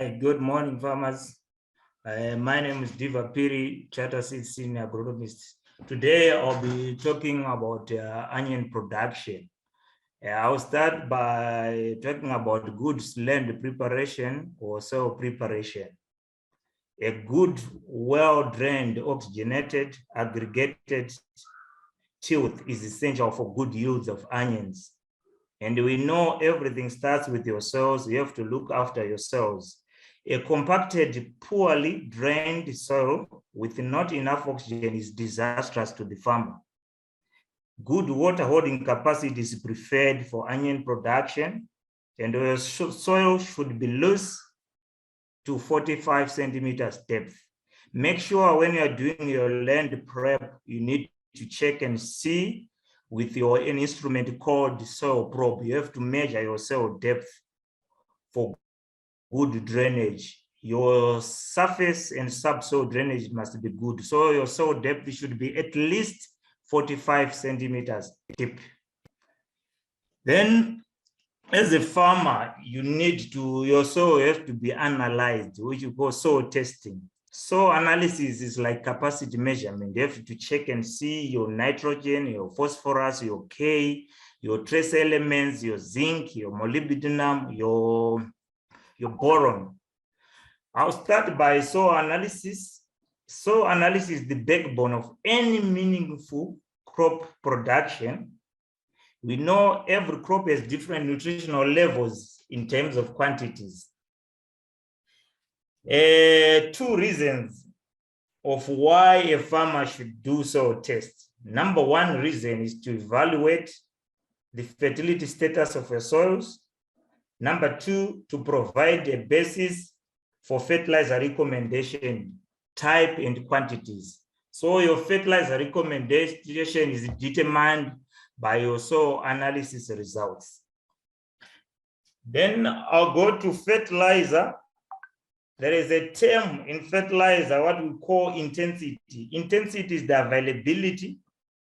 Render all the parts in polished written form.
Good morning, farmers. My name is Divah Phiri, Charter Seed Senior Agronomist. Today, I'll be talking about onion production. I'll start by talking about good land preparation or soil preparation. A good, well-drained, oxygenated, aggregated tilth is essential for good yields of onions. And we know everything starts with your soils. You have to look after your soils. A compacted, poorly drained soil with not enough oxygen is disastrous to the farmer. Good water holding capacity is preferred for onion production, and your soil should be loose to 45 centimeters depth. Make sure when you're doing your land prep, you need to check and see with an instrument called soil probe. You have to measure your soil depth for good drainage. Your surface and subsoil drainage must be good. So your soil depth should be at least 45 centimeters deep. Then as a farmer, your soil has to be analyzed, which you call soil testing. Soil analysis is like capacity measurement. You have to check and see your nitrogen, your phosphorus, your K, your trace elements, your zinc, your molybdenum, your boron. I'll start by soil analysis. Soil analysis is the backbone of any meaningful crop production. We know every crop has different nutritional levels in terms of quantities. Two reasons of why a farmer should do soil test. Number one reason is to evaluate the fertility status of your soils. Number two, to provide a basis for fertilizer recommendation, type and quantities. So your fertilizer recommendation is determined by your soil analysis results. Then I'll go to fertilizer. There is a term in fertilizer, what we call intensity. Intensity is the availability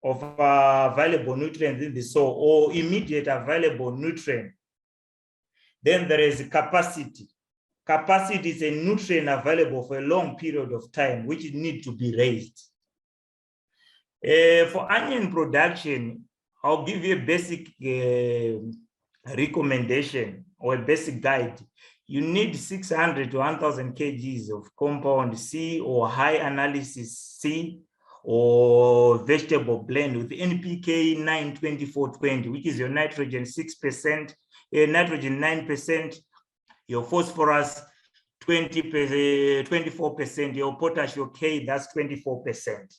of available nutrients in the soil or immediate available nutrient. Then there is capacity. Capacity is a nutrient available for a long period of time, which need to be raised. For onion production, I'll give you a basic recommendation or a basic guide. You need 600 to 1,000 kgs of compound C or high analysis C or vegetable blend with NPK 9-24-20, which is your nitrogen 6%, nitrogen 9%, your phosphorus 24%, your potash, your K, that's 24%.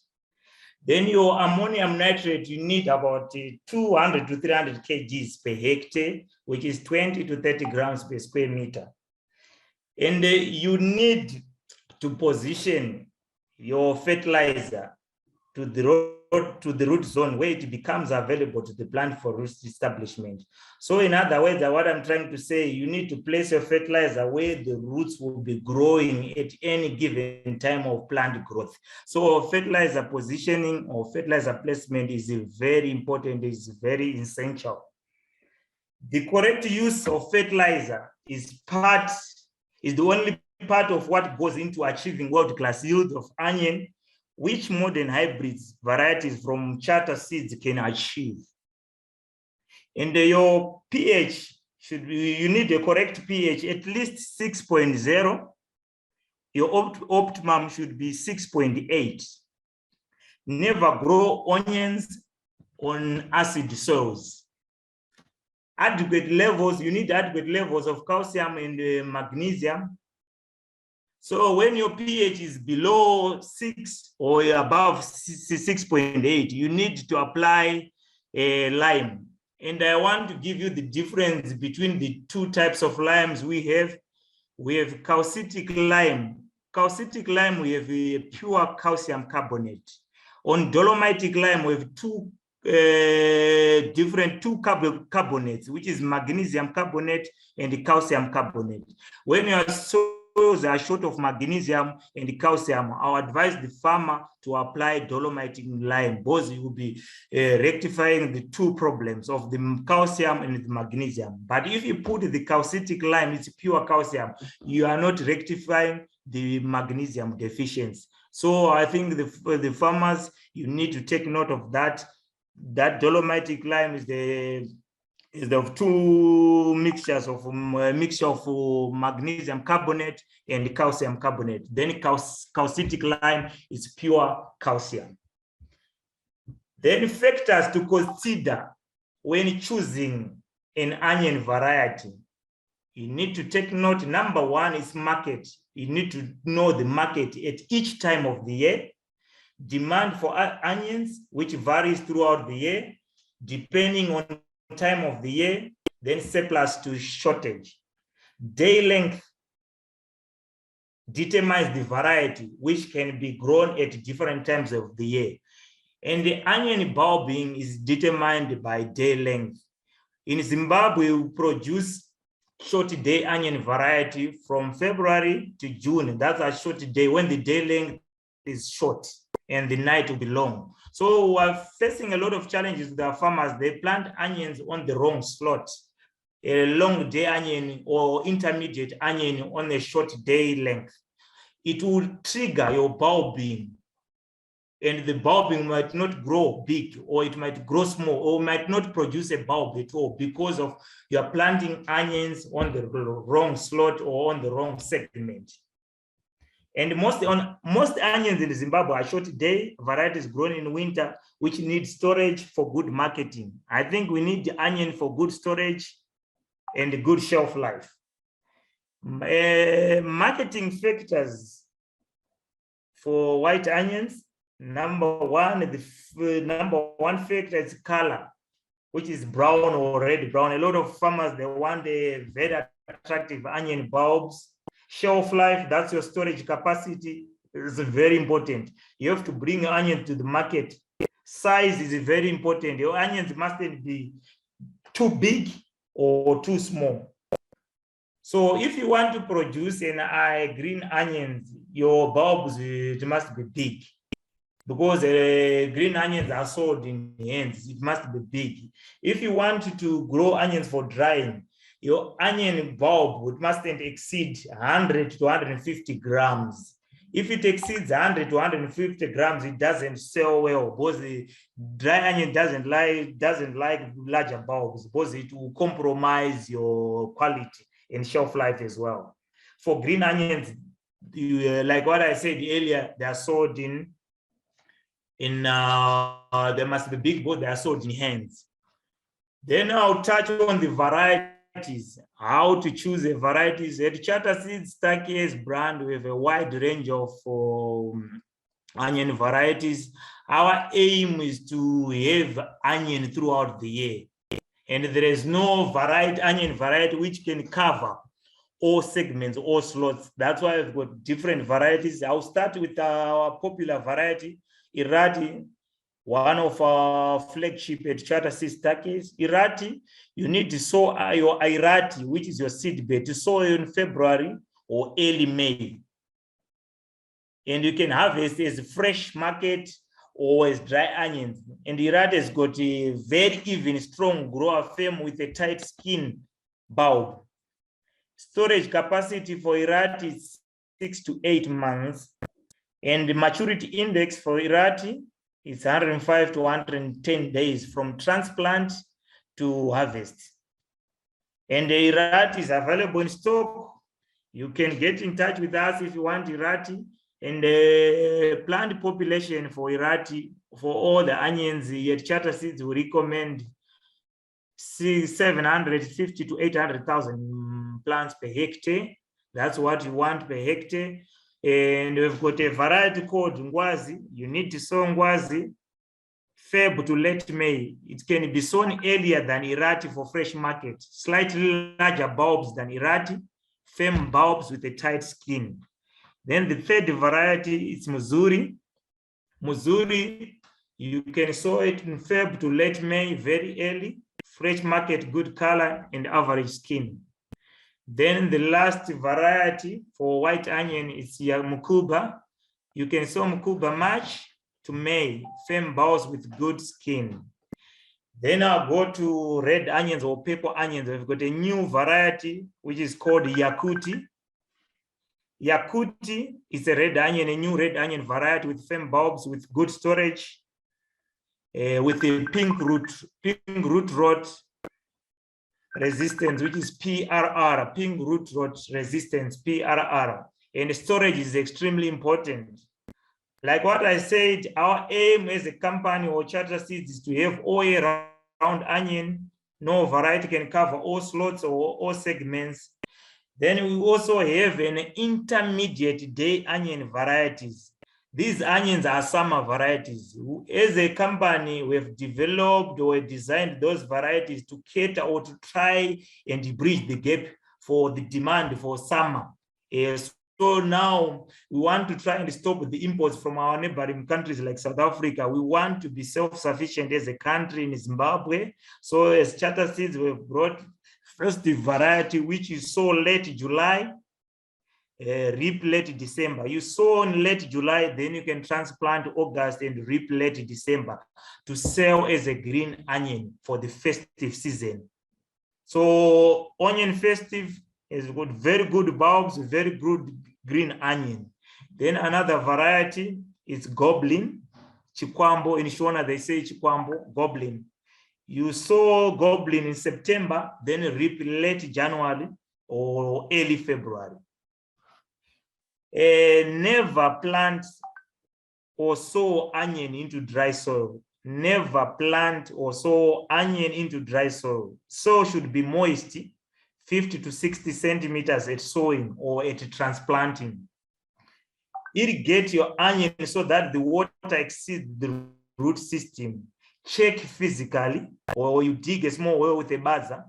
Then your ammonium nitrate, you need about 200 to 300 kgs per hectare, which is 20 to 30 grams per square meter. And you need to position your fertilizer to the root zone where it becomes available to the plant for root establishment. So in other words, what I'm trying to say, you need to place your fertilizer where the roots will be growing at any given time of plant growth. So fertilizer positioning or fertilizer placement is very important, is very essential. The correct use of fertilizer is the only part of what goes into achieving world-class yield of onion, which modern hybrids varieties from Charter Seeds can achieve. And your pH you need a correct pH, at least 6.0. Your optimum should be 6.8. Never grow onions on acid soils. You need adequate levels of calcium and magnesium. So when your pH is below 6 or above 6.8, you need to apply a lime. And I want to give you the difference between the two types of limes we have. We have calcitic lime. Calcitic lime, we have a pure calcium carbonate. On dolomitic lime, we have two carbonates, which is magnesium carbonate and the calcium carbonate. When you are soils are short of magnesium and calcium, I would advise the farmer to apply dolomite in lime, because you will be rectifying the two problems of the calcium and the magnesium. But if you put the calcitic lime, it's pure calcium, you are not rectifying the magnesium deficiency. So I think the farmers, you need to take note of that. That dolomitic lime is the two mixtures of mixture of magnesium carbonate and calcium carbonate. Then calcitic lime is pure calcium. Then factors to consider when choosing an onion variety. You need to take note. Number one is market. You need to know the market at each time of the year. Demand for onions, which varies throughout the year, depending on time of the year, then surplus to shortage. Day length determines the variety, which can be grown at different times of the year. And the onion bulbing is determined by day length. In Zimbabwe, we produce short day onion variety from February to June. That's a short day when the day length is short and the night will be long. So we're facing a lot of challenges with our farmers. They plant onions on the wrong slot. A long day onion or intermediate onion on a short day length. It will trigger your bulbing, and the bulbing might not grow big, or it might grow small, or might not produce a bulb at all because of you're planting onions on the wrong slot or on the wrong segment. And most onions in Zimbabwe are short day varieties grown in winter, which need storage for good marketing. I think we need onion for good storage and good shelf life. Marketing factors for white onions. Number one factor is color, which is brown or red brown. A lot of farmers, they want a very attractive onion bulbs. Shelf life, that's your storage capacity, is very important. You have to bring onion to the market. Size is very important. Your onions mustn't be too big or too small. So if you want to produce an green onions, your bulbs, it must be big. Because green onions are sold in hands, it must be big. If you want to grow onions for drying, your onion bulb mustn't exceed 100 to 150 grams. If it exceeds 100 to 150 grams, it doesn't sell well, because the dry onion doesn't like larger bulbs, because it will compromise your quality and shelf life as well. For green onions, like what I said earlier, they are sold they must be big, but they are sold in hands. Then I'll touch on the varieties, how to choose the varieties. At Charter Seeds Staircase brand, we have a wide range of onion varieties. Our aim is to have onion throughout the year. And there is no onion variety which can cover all segments, all slots. That's why we've got different varieties. I'll start with our popular variety, Irrati, one of our flagship at Charter Seeds Staircase. Irrati, you need to sow your Irrati, which is your seed bed, to sow in February or early May. And you can harvest as fresh market or as dry onions. And Irrati has got a very even, strong grower frame with a tight skin bulb. Storage capacity for Irrati is 6 to 8 months. And the maturity index for Irrati is 105 to 110 days from transplant to harvest. And the Irrati is available in stock. You can get in touch with us if you want Irrati. And the plant population for Irrati, for all the onions at Charter Seeds, we recommend 750 to 800,000 plants per hectare. That's what you want per hectare. And we've got a variety called Ngwazi. You need to sow Ngwazi Feb to late May. It can be sown earlier than Irrati for fresh market. Slightly larger bulbs than Irrati, firm bulbs with a tight skin. Then the third variety is Muzuri. Muzuri, you can sow it in Feb to late May, very early, fresh market, good color, and average skin. Then the last variety for white onion is Mukuba. You can sow Mukuba March to May, firm boughs with good skin. Then I'll go to red onions or purple onions. We've got a new variety which is called Yakuti. Yakuti is a red onion, a new red onion variety with firm bulbs with good storage, with a pink root rot resistance, which is PRR, pink root rot resistance, PRR. And storage is extremely important. Like what I said, our aim as a company or charter seeds is to have all year round onion. No variety can cover all slots or all segments. Then we also have an intermediate day onion varieties. These onions are summer varieties. As a company, we've developed or designed those varieties to cater or to try and bridge the gap for the demand for summer. So now we want to try and stop the imports from our neighboring countries like South Africa. We want to be self-sufficient as a country in Zimbabwe. So as charter seeds, we've brought first the variety which is sow late July, reap late December. You sow in late July, then you can transplant August and reap late December to sell as a green onion for the festive season. So onion festive has got very good bulbs, very good green onion. Then another variety is Goblin, Chikwambo. In Shona, they say Chikwambo, Goblin. You sow Goblin in September, then reap late January or early February. Never plant or sow onion into dry soil. Never plant or sow onion into dry soil. Soil should be moist, 50 to 60 centimeters at sowing or at transplanting. Irrigate your onion so that the water exceeds the root system. Check physically, or you dig a small well with a buzzer.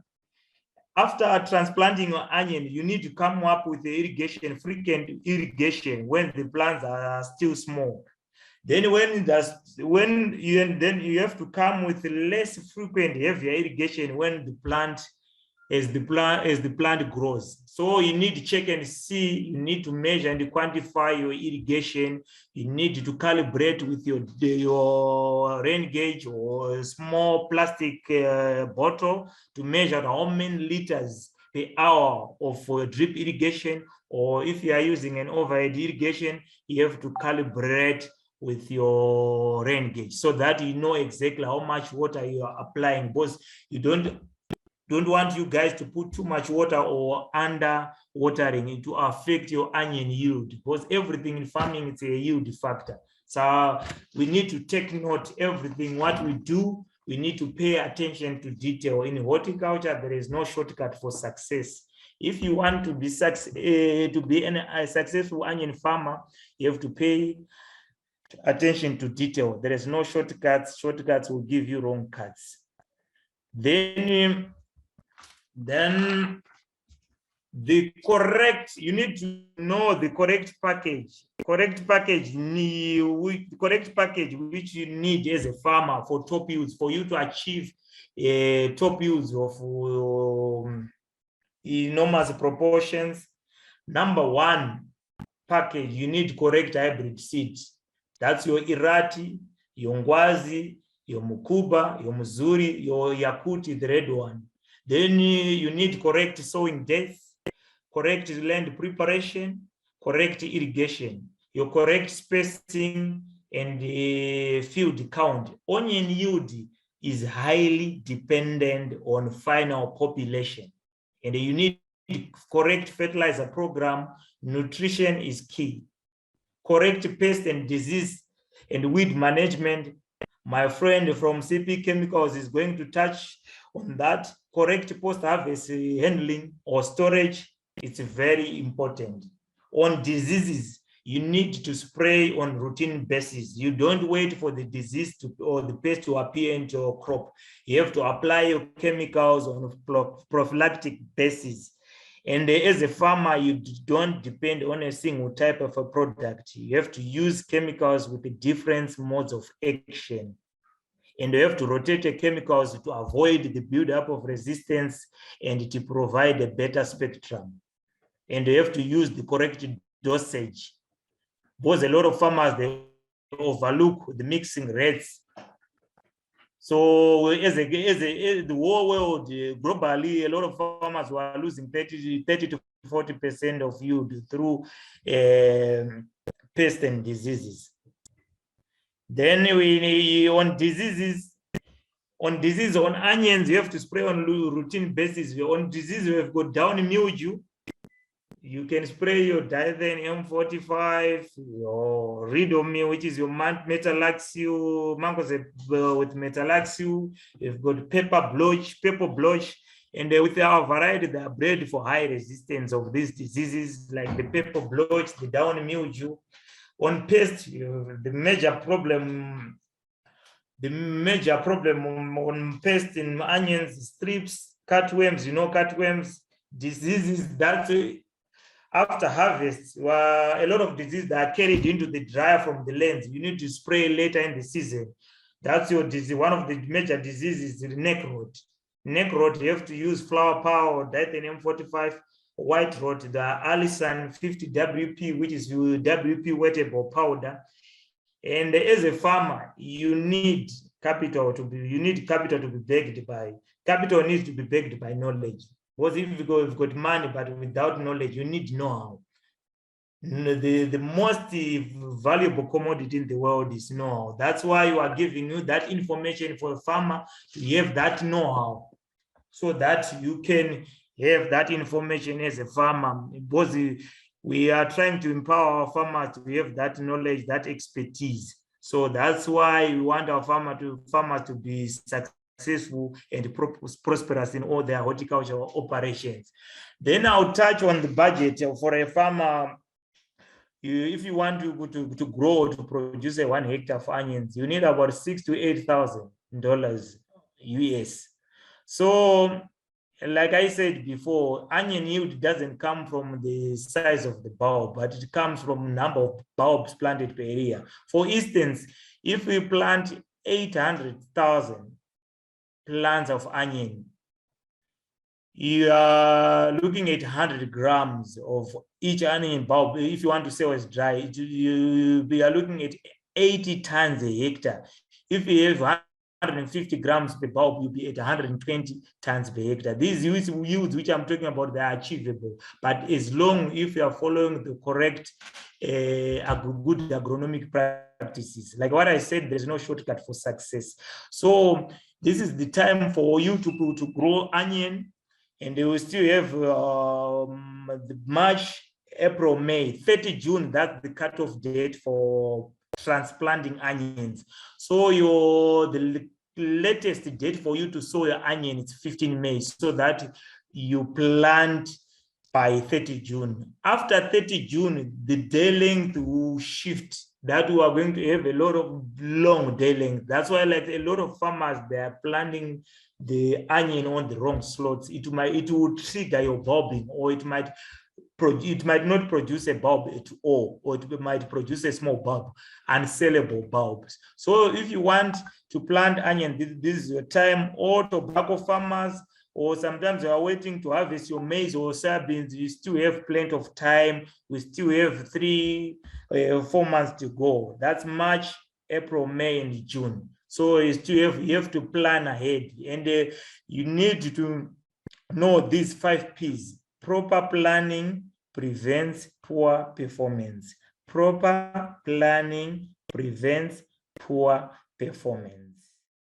After transplanting your onion, you need to come up with the irrigation, frequent irrigation when the plants are still small. Then you have to come with less frequent, heavier irrigation when the plant as the plant grows. So you need to check and see, you need to measure and quantify your irrigation. You need to calibrate with your rain gauge or a small plastic bottle to measure how many liters per hour of drip irrigation, or if you are using an overhead irrigation, you have to calibrate with your rain gauge so that you know exactly how much water you are applying, because you don't want you guys to put too much water or under watering to affect your onion yield, because everything in farming is a yield factor. So we need to take note everything what we do. We need to pay attention to detail. In horticulture, there is no shortcut for success. If you want to be a successful onion farmer, you have to pay attention to detail. There is no shortcuts. Shortcuts will give you wrong cuts. Then you need to know the correct package which you need as a farmer for top yields, for you to achieve top yields of enormous proportions. Number one package, you need correct hybrid seeds. That's your Irati, your Ngwazi, your Mukuba, your Mzuri, your Yakuti, the red one. Then you need correct sowing depth, correct land preparation, correct irrigation, your correct spacing, and field count. Onion yield is highly dependent on final population, and you need correct fertilizer program. Nutrition is key. Correct pest and disease and weed management. My friend from CP Chemicals is going to touch on that. Correct post-harvest handling or storage, it's very important. On diseases, you need to spray on routine basis. You don't wait for the disease or the pest to appear into your crop. You have to apply your chemicals on a prophylactic basis. And as a farmer, you don't depend on a single type of a product. You have to use chemicals with the different modes of action. And you have to rotate the chemicals to avoid the buildup of resistance and to provide a better spectrum. And you have to use the correct dosage, because a lot of farmers, they overlook the mixing rates. So as the whole world, globally, a lot of farmers were losing 30 to 40% of yield through pests and diseases. Then on diseases, on onions, you have to spray on routine basis. On disease, we have got downy mildew. You can spray your Dithen M45, your Ridomil, which is your metalaxyl, mancozeb with metalaxyl. You've got pepper blotch, and with our variety, they are bred for high resistance of these diseases, like the pepper blotch, the downy mildew. On pest, the major problem on pest in onions, strips, cutworms, cutworms, diseases that after harvest, a lot of diseases that are carried into the dryer from the lands. You need to spray later in the season. That's your disease. One of the major diseases is the neck rot. Neck rot, you have to use flower power, Dithen M45, white rot, the Allison 50 WP, which is WP wettable powder. And as a farmer, you need capital to be backed by. Capital needs to be backed by knowledge. Because if you've got money but without knowledge, you need know-how. The most valuable commodity in the world is know-how. That's why you are giving you that information for a farmer to have that know-how, so that you can have that information as a farmer. Because we are trying to empower our farmers to have that knowledge, that expertise. So that's why we want our farmers to be successful and prosperous in all their horticultural operations. Then I'll touch on the budget for a farmer. If you want to grow, to produce a 1 hectare of onions, you need about $6,000 to $8,000 US. So, like I said before, onion yield doesn't come from the size of the bulb, but it comes from number of bulbs planted per area. For instance, if we plant 800,000 plants of onion, you are looking at 100 grams of each onion bulb. If you want to sell as dry, we are looking at 80 tons a hectare. If you have 150 grams per bulb, you'll be at 120 tons per hectare. These yields which I'm talking about, they are achievable, but as long if you are following the correct good agronomic practices. Like what I said, there's no shortcut for success. So this is the time for you to grow onion, and they will still have the March, April, May, 30 June, that's the cutoff date for transplanting onions. So the latest date for you to sow your onion is 15 May, so that you plant by 30 June. After 30 June, the day length will shift. That we are going to have a lot of long day length. That's why, like a lot of farmers, they are planting the onion on the wrong slots. It will trigger your bulbing, or it might not produce a bulb at all, or it might produce a small bulb, unsellable bulbs. So if you want to plant onion, this is your time. Or tobacco farmers, or sometimes you are waiting to harvest your maize or soybeans, you still have plenty of time. We still have 4 months to go. That's March, April, May, and June. So you have to plan ahead, and you need to know these 5 P's. Proper planning prevents poor performance. Proper planning prevents poor performance.